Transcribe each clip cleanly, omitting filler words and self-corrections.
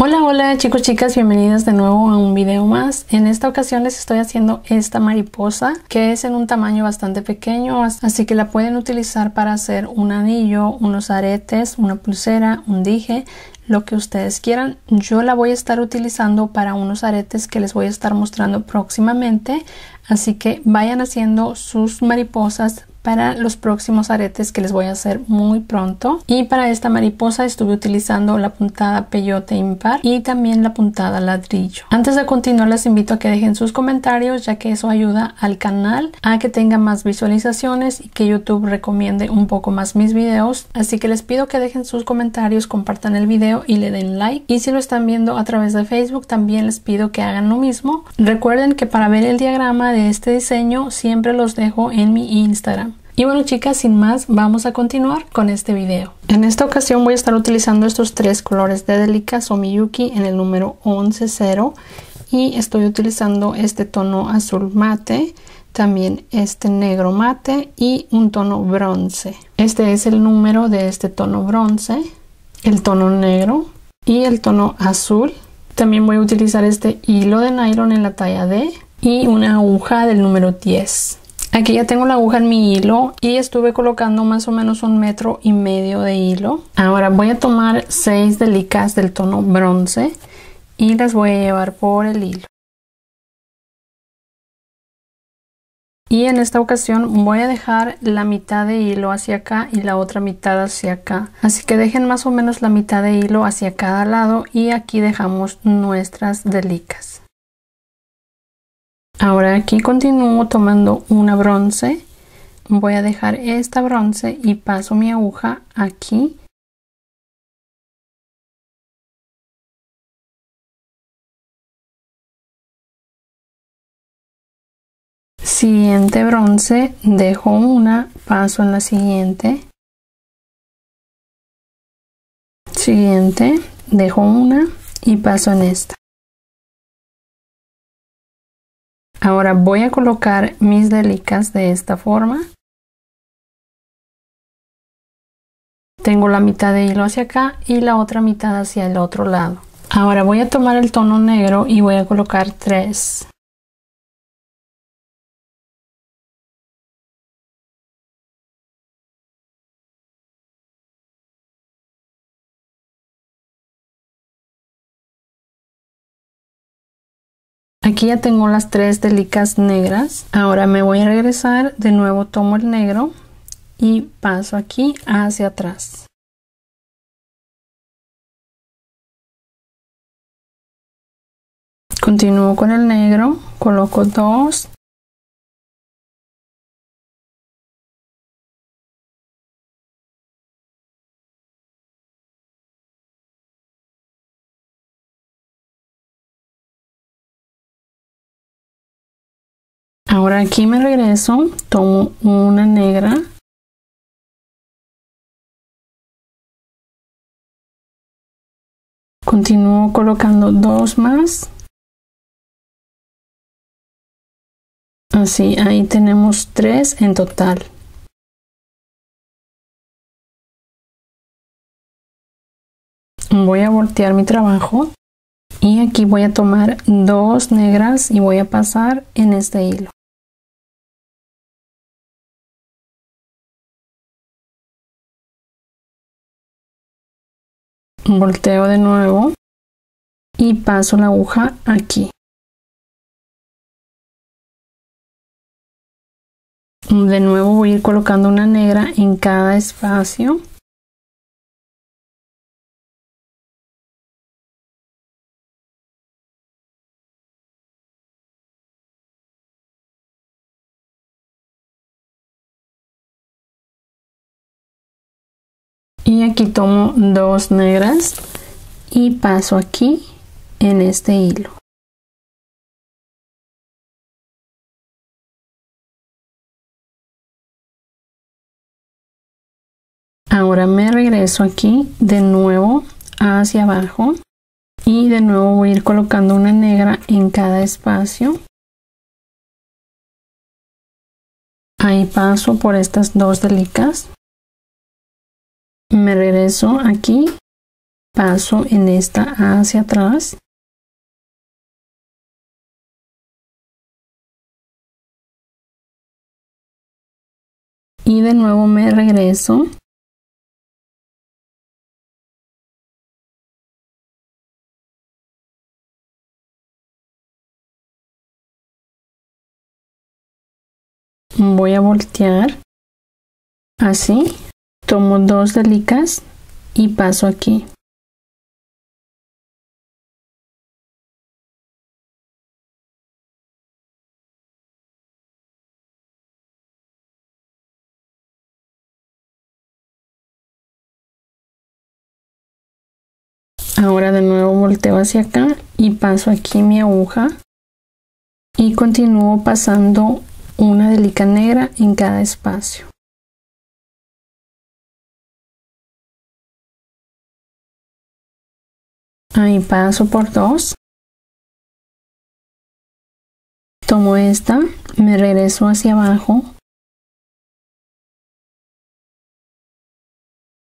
Hola, hola chicos, chicas, bienvenidos de nuevo a un video más. En esta ocasión les estoy haciendo esta mariposa que es en un tamaño bastante pequeño, así que la pueden utilizar para hacer un anillo, unos aretes, una pulsera, un dije, lo que ustedes quieran. Yo la voy a estar utilizando para unos aretes que les voy a estar mostrando próximamente, así que vayan haciendo sus mariposas para los próximos aretes que les voy a hacer muy pronto. Y para esta mariposa estuve utilizando la puntada peyote impar y también la puntada ladrillo. Antes de continuar les invito a que dejen sus comentarios, ya que eso ayuda al canal a que tenga más visualizaciones y que YouTube recomiende un poco más mis videos. Así que les pido que dejen sus comentarios, compartan el video y le den like. Y si lo están viendo a través de Facebook también les pido que hagan lo mismo. Recuerden que para ver el diagrama de este diseño siempre los dejo en mi Instagram. Y bueno chicas, sin más, vamos a continuar con este video. En esta ocasión voy a estar utilizando estos tres colores de Delica So Miyuki en el número 11-0 y estoy utilizando este tono azul mate, también este negro mate y un tono bronce. Este es el número de este tono bronce, el tono negro y el tono azul. También voy a utilizar este hilo de nylon en la talla D y una aguja del número 10. Aquí ya tengo la aguja en mi hilo y estuve colocando más o menos 1,5 metros de hilo. Ahora voy a tomar 6 delicas del tono bronce y las voy a llevar por el hilo. Y en esta ocasión voy a dejar la mitad de hilo hacia acá y la otra mitad hacia acá. Así que dejen más o menos la mitad de hilo hacia cada lado y aquí dejamos nuestras delicas. Ahora aquí continúo tomando una bronce, voy a dejar esta bronce y paso mi aguja aquí. Siguiente bronce, dejo una, paso en la siguiente. Siguiente, dejo una y paso en esta. Ahora voy a colocar mis delicas de esta forma. Tengo la mitad de hilo hacia acá y la otra mitad hacia el otro lado. Ahora voy a tomar el tono negro y voy a colocar 3. Aquí ya tengo las 3 delicas negras. Ahora me voy a regresar, de nuevo tomo el negro y paso aquí hacia atrás. Continúo con el negro, coloco 2. Ahora aquí me regreso, tomo una negra. Continúo colocando 2 más. Así, ahí tenemos 3 en total. Voy a voltear mi trabajo y aquí voy a tomar 2 negras y voy a pasar en este hilo. Volteo de nuevo y paso la aguja aquí. De nuevo voy a ir colocando una negra en cada espacio. Y aquí tomo 2 negras y paso aquí en este hilo. Ahora me regreso aquí de nuevo hacia abajo y de nuevo voy a ir colocando una negra en cada espacio. Ahí paso por estas 2 delicas. Me regreso aquí paso en esta hacia atrás. Y de nuevo me regreso. Voy a voltear así, tomo 2 delicas y paso aquí. Ahora de nuevo volteo hacia acá y paso aquí mi aguja y continúo pasando una delica negra en cada espacio. Ahí paso por 2. Tomo esta, me regreso hacia abajo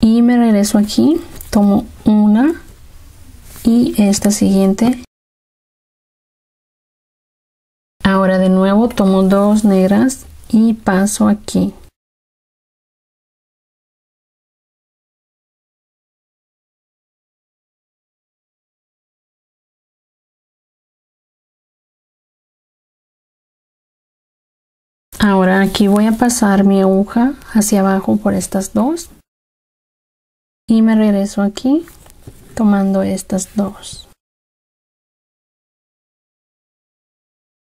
y me regreso aquí, tomo una y esta siguiente. Ahora de nuevo tomo 2 negras y paso aquí. Ahora aquí voy a pasar mi aguja hacia abajo por estas 2 y me regreso aquí tomando estas 2.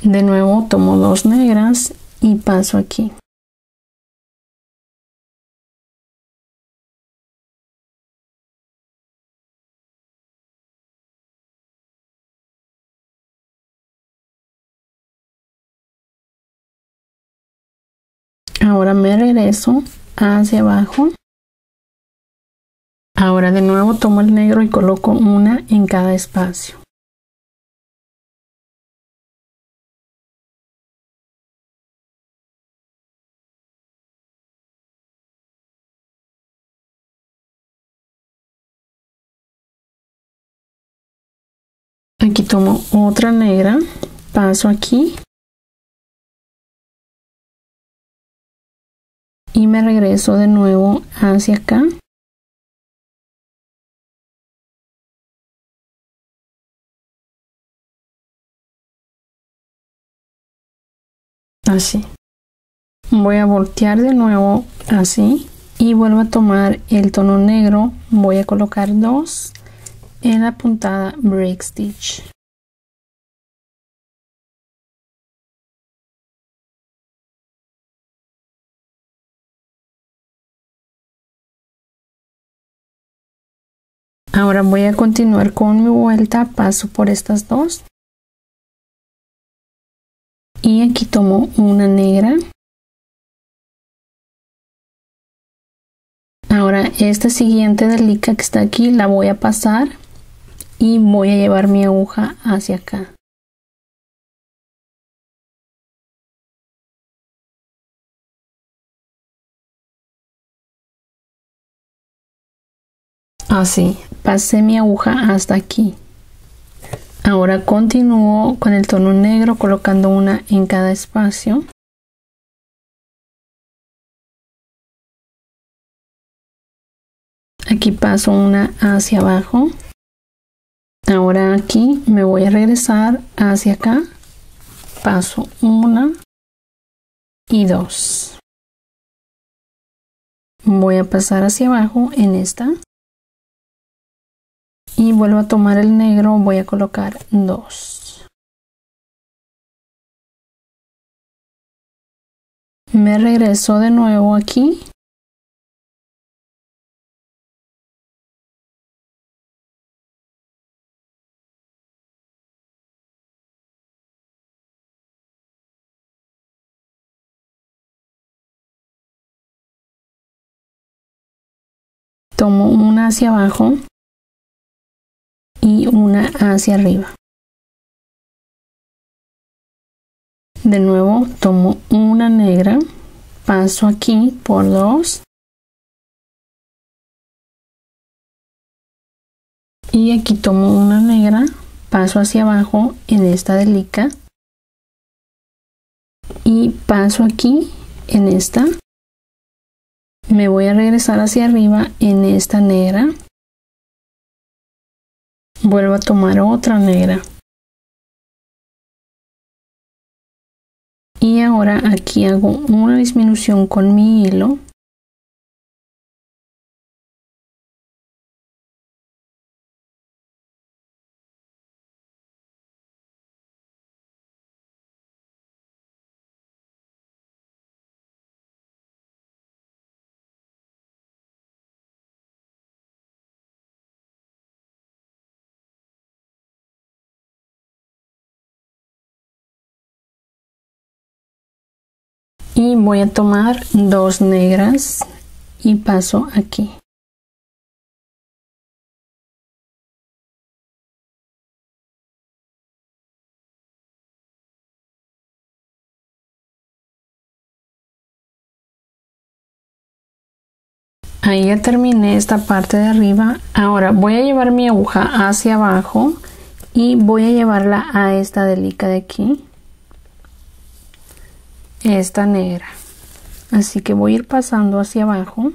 De nuevo tomo 2 negras y paso aquí. Ahora me regreso hacia abajo. Ahora de nuevo tomo el negro y coloco una en cada espacio. Aquí tomo otra negra, paso aquí y me regreso de nuevo hacia acá. Así. Voy a voltear de nuevo así y vuelvo a tomar el tono negro. Voy a colocar 2 en la puntada break stitch. Ahora voy a continuar con mi vuelta, paso por estas 2 y aquí tomo una negra. Ahora esta siguiente delica que está aquí la voy a pasar y voy a llevar mi aguja hacia acá. Así, pasé mi aguja hasta aquí. Ahora continúo con el tono negro colocando una en cada espacio. Aquí paso una hacia abajo. Ahora aquí me voy a regresar hacia acá. Paso una y 2. Voy a pasar hacia abajo en esta. Y vuelvo a tomar el negro, voy a colocar 2. Me regreso de nuevo aquí. Tomo una hacia abajo y una hacia arriba. De nuevo tomo una negra, paso aquí por 2 Y aquí tomo una negra, paso hacia abajo en esta delica y paso aquí en esta. Me voy a regresar hacia arriba en esta negra. Vuelvo a tomar otra negra. Y ahora aquí hago una disminución con mi hilo. Y voy a tomar dos negras y paso aquí. Ahí ya terminé esta parte de arriba. Ahora voy a llevar mi aguja hacia abajo y voy a llevarla a esta delica de aquí, esta negra. Así que voy a ir pasando hacia abajo.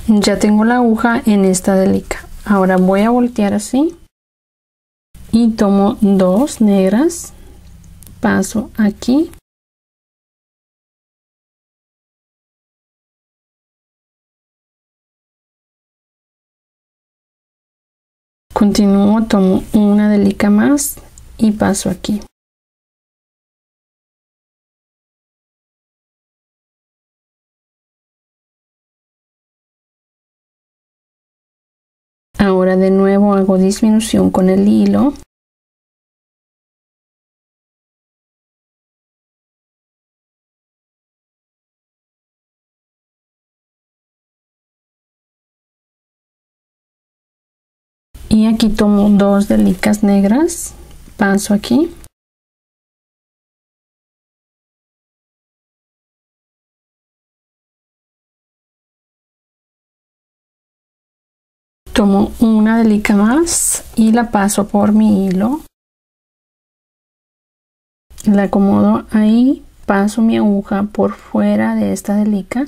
Ya tengo la aguja en esta delica. Ahora voy a voltear así y tomo dos negras, paso aquí continúo, tomo una delica más y paso aquí. Ahora de nuevo hago disminución con el hilo. Y aquí tomo dos delicas negras, paso aquí. Tomo una delica más y la paso por mi hilo. La acomodo ahí, paso mi aguja por fuera de esta delica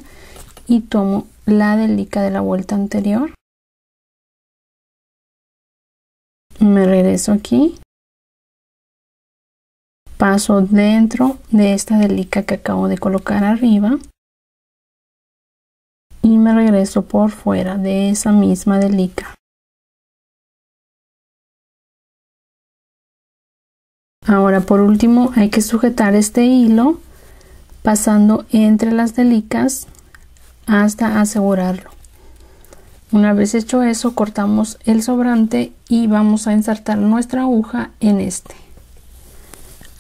y tomo la delica de la vuelta anterior. Me regreso aquí. Paso dentro de esta delica que acabo de colocar arriba. Y me regreso por fuera de esa misma delica. Ahora por último hay que sujetar este hilo pasando entre las delicas hasta asegurarlo. Una vez hecho eso, cortamos el sobrante y vamos a insertar nuestra aguja en este.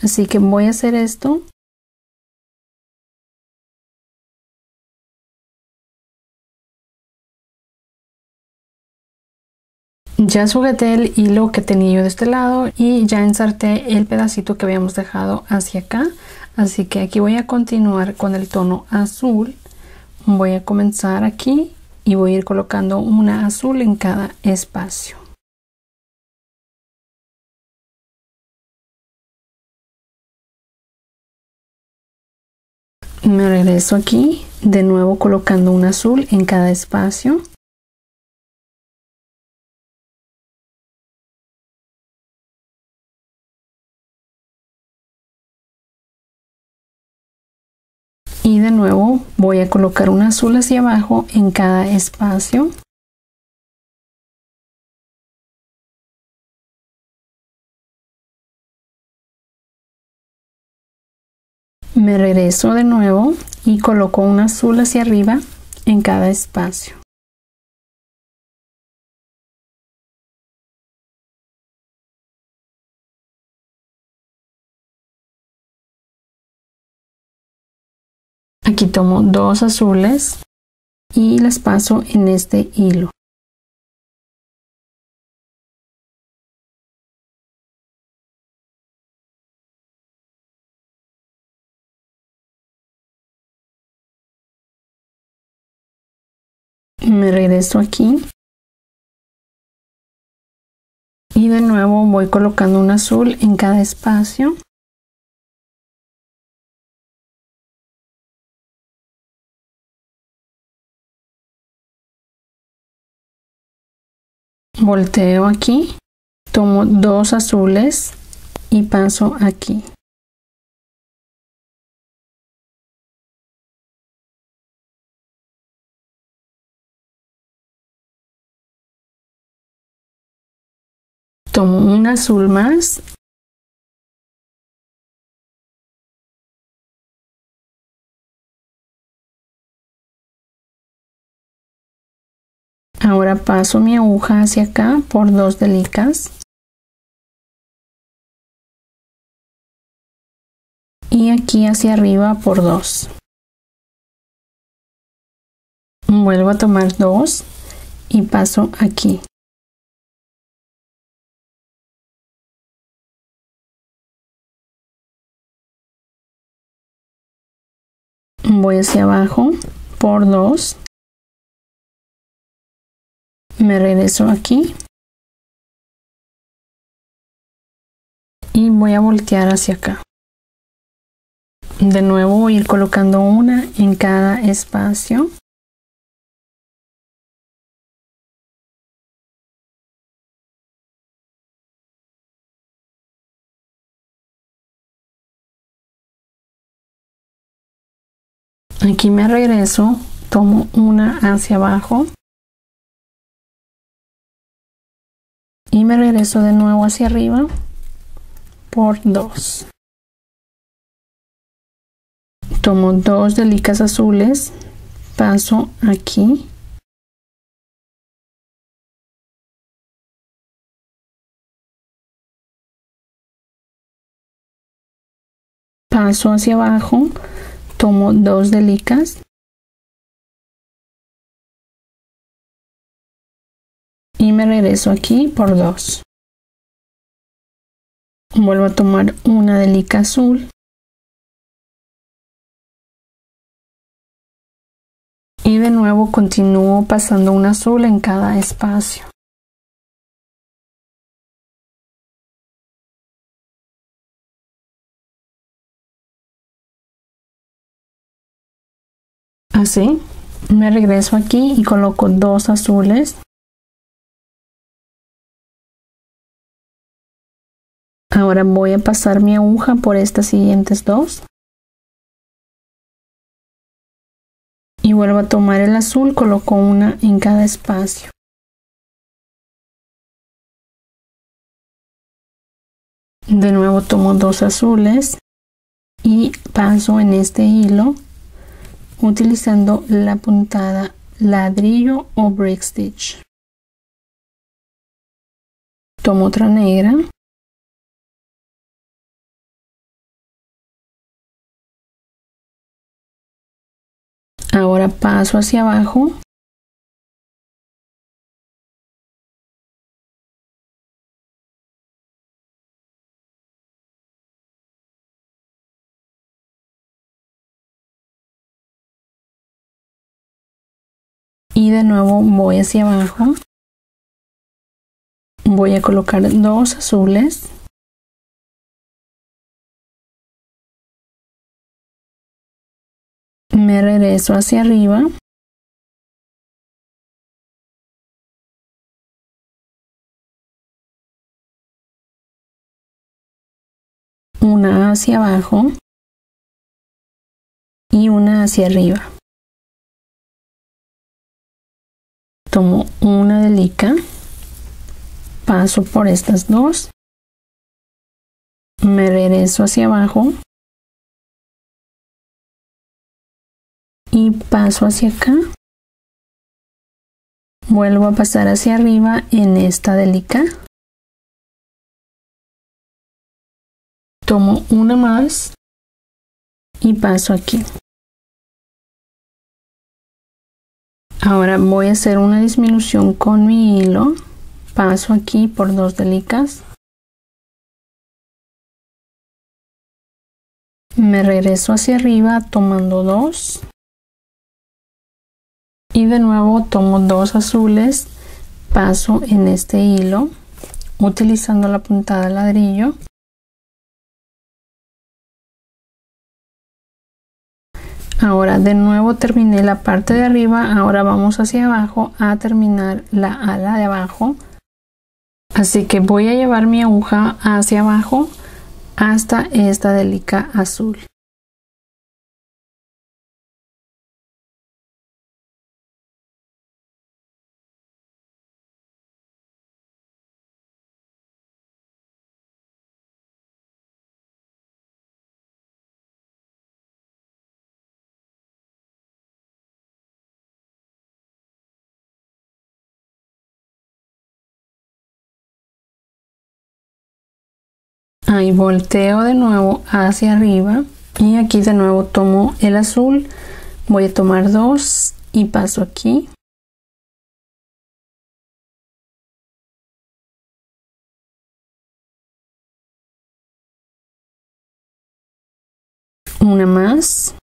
Así que voy a hacer esto. Ya sujeté el hilo que tenía yo de este lado y ya inserté el pedacito que habíamos dejado hacia acá. Así que aquí voy a continuar con el tono azul. Voy a comenzar aquí y voy a ir colocando una azul en cada espacio. Me regreso aquí, de nuevo colocando un azul en cada espacio. Y de nuevo voy a colocar un azul hacia abajo en cada espacio. Me regreso de nuevo y coloco un azul hacia arriba en cada espacio. Aquí tomo 2 azules y las paso en este hilo. Me regreso aquí y de nuevo voy colocando un azul en cada espacio. Volteo aquí, tomo 2 azules y paso aquí. Tomo un azul más. Ahora paso mi aguja hacia acá por 2 delicas. Y aquí hacia arriba por 2. Vuelvo a tomar 2 y paso aquí. Voy hacia abajo por 2. Me regreso aquí. Y voy a voltear hacia acá. De nuevo voy a ir colocando una en cada espacio. Aquí me regreso, tomo una hacia abajo y me regreso de nuevo hacia arriba por 2. Tomo 2 delicas azules, paso aquí. Paso hacia abajo, tomo 2 delicas. Y me regreso aquí por 2. Vuelvo a tomar una delica azul. Y de nuevo continúo pasando un azul en cada espacio. Así, me regreso aquí y coloco 2 azules. Ahora voy a pasar mi aguja por estas siguientes 2. Y vuelvo a tomar el azul, coloco una en cada espacio. De nuevo tomo 2 azules y paso en este hilo utilizando la puntada ladrillo o brick stitch. Tomo otra negra. Ahora paso hacia abajo. Y de nuevo voy hacia abajo. Voy a colocar 2 azules. Me regreso hacia arriba. Una hacia abajo. Y una hacia arriba. Tomo una delica. Paso por estas 2. Me regreso hacia abajo. Y paso hacia acá. Vuelvo a pasar hacia arriba en esta delica. Tomo una más y paso aquí. Ahora voy a hacer una disminución con mi hilo. Paso aquí por 2 delicas. Me regreso hacia arriba tomando 2. Y de nuevo tomo 2 azules. Paso en este hilo utilizando la puntada de ladrillo. Ahora de nuevo terminé la parte de arriba, ahora vamos hacia abajo a terminar la ala de abajo. Así que voy a llevar mi aguja hacia abajo hasta esta delica azul. Ahí volteo de nuevo hacia arriba y aquí de nuevo tomo el azul, voy a tomar 2 y paso aquí. Una más.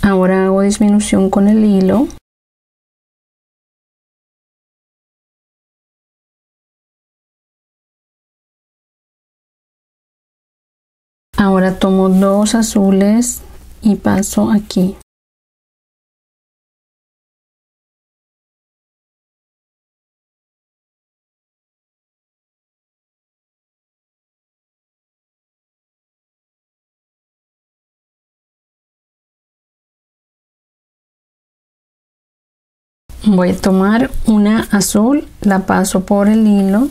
Ahora hago disminución con el hilo. Ahora tomo 2 azules y paso aquí. Voy a tomar una azul, la paso por el hilo,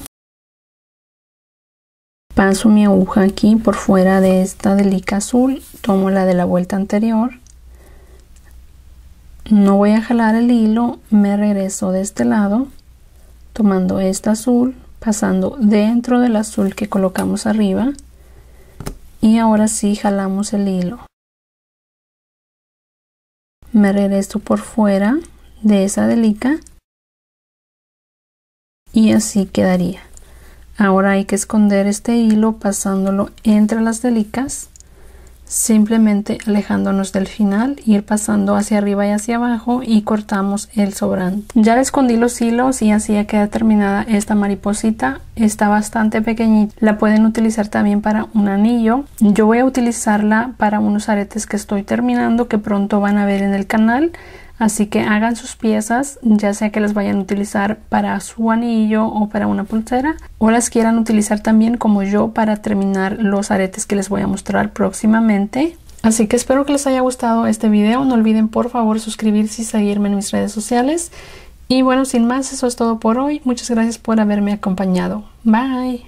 paso mi aguja aquí por fuera de esta delica azul, tomo la de la vuelta anterior, no voy a jalar el hilo, me regreso de este lado, tomando esta azul, pasando dentro del azul que colocamos arriba y ahora sí jalamos el hilo. Me regreso por fuera de esa delica y así quedaría. Ahora hay que esconder este hilo pasándolo entre las delicas, simplemente alejándonos del final, ir pasando hacia arriba y hacia abajo y cortamos el sobrante. Ya le escondí los hilos y así ya queda terminada esta mariposita. Está bastante pequeñita, la pueden utilizar también para un anillo. Yo voy a utilizarla para unos aretes que estoy terminando, que pronto van a ver en el canal. Así que hagan sus piezas, ya sea que las vayan a utilizar para su anillo o para una pulsera, o las quieran utilizar también como yo para terminar los aretes que les voy a mostrar próximamente. Así que espero que les haya gustado este video. No olviden por favor suscribirse y seguirme en mis redes sociales. Y bueno, sin más, eso es todo por hoy. Muchas gracias por haberme acompañado. Bye.